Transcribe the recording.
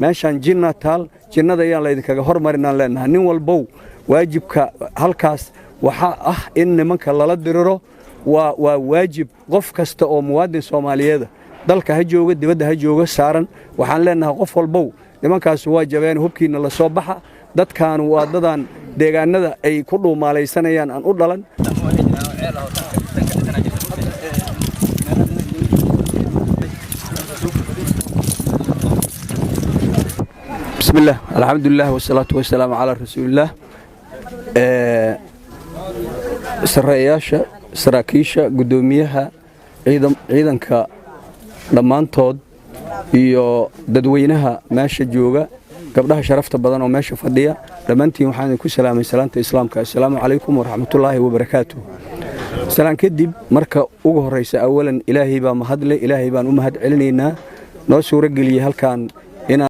meeshaan jinna taal jinnada ayaan laydinkaga hormarinaan leenahay nin walbow waajibka halkaas waxaa ah in nimanka lala diriro waa waajib qof kasta oo muwaadin Soomaaliyeed dalka ha jooga dibadda ha jooga saaran waxaan leenahay qof walbow nimankaas waa jabeen hubkiina la soo baxa dadkaan waa dadan deegaanada ay ku dhuumaalaysanayaan aan u dhalan بسم الله الحمد لله والصلاة والسلام على رسول الله سراياشا سراكيشا قدوميها ciidanka dhamaantood iyo dadweynaha meesha jooga gabdhaha sharafta badan oo meesha fadhiya dhamaantiin waxaan ku salaamay salaanta islaamka assalaamu alaykum wa rahmatullaahi wa barakaatuh salaan kadib marka ugu horeysa awalan ilaahay baa mahadle ilaahay baan u mahad celinaynaa noo suura galiyay halkaan